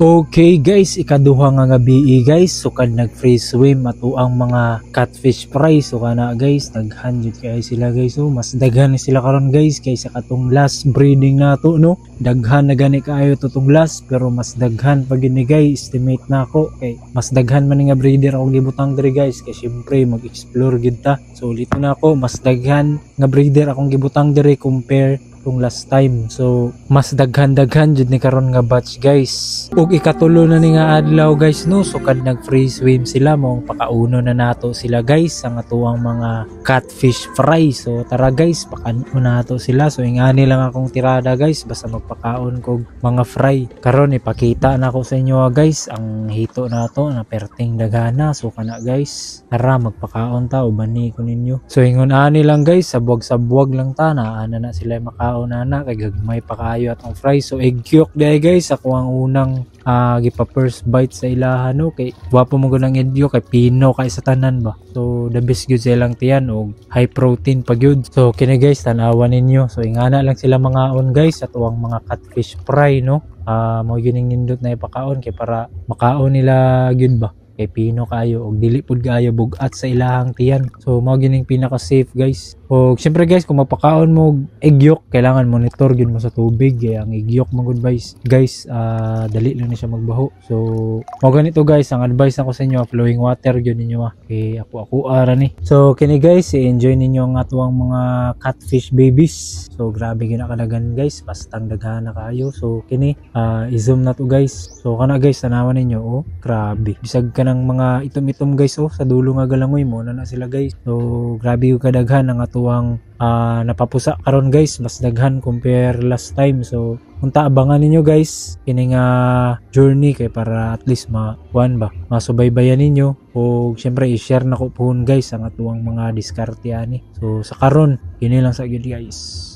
Okay guys, ikaduha nga gabi guys, sukad nag free swim ato ang mga catfish fry. So kana guys, daghan jud kay sila guys. So mas daghan ni sila karon guys kaysa katong last breeding nato no. Daghan na gani kaayo tutong last, pero mas daghan pa gini guys, estimate na ako kay mas daghan man nga breeder akong gibutang diri guys, kay syempre mag-explore gid ta. So ulit na ako, mas daghan nga breeder akong gibutang diri compare kung last time. So mas daghan-daghan jud ni karon nga batch guys. Ug ikatulo na ni nga adlaw guys no, sukad nag free swim sila, mong pakauno na nato sila guys ang atuang mga catfish fry. So tara guys, pakaon nato sila. So ingani lang akong tirada guys, basta magpakaon kog mga fry. Karon ipakita na ko sa inyo guys ang hito nato na perting dagana. So kana guys, tara magpakaon ta uban ni ko ninyo. So ingon ani lang guys, sabwag lang ta na ana na sila makaon na kay gagmay pa kayo atong fry. So egg yolk day guys, ako ang unang gipa first bite sa ilahan no, kay wapo mo gunang egg yolk kay pino kay sa tanan ba. So the best gyud silang tiyan og high protein pa gyud. So kini guys, tanawan ninyo. So ingana lang sila mangaon guys ato ang mga catfish fry no. Mo gining nindot na ipakaon kay para makaon nila gyud ba, kay pino kayo og dili pud kayo bugat sa ilahang tiyan. So mao gining pinaka safe guys. Og syempre guys, kung mapakaon mo egg yolk, kailangan monitor gyud mo sa tubig kay ang egg yolk mo good guys. Dali lang ni siya magbaho. So mao ganito guys, ang advice nako sa inyo, flowing water gyud ninyo kay ako ara ni. So kini guys, i-enjoy ninyo ang atuang mga catfish babies. So grabe gyud nakadagan guys, bastang daghan na kayo. So kini i-zoom na to guys. So kana guys, tanawan ninyo oh, grabe. Bisag ka ng mga itom-itom guys oh, sa dulo nga galangoy mo na sila guys. So grabe yung kadaghan ang atuang napapusa karon guys, mas daghan compare last time. So unta abangan ninyo guys kini nga journey kay para at least masubaybayan ninyo. O syempre i-share na ko po guys ang atuang mga diskarte ani. So sa karon kini lang sa gyud guys.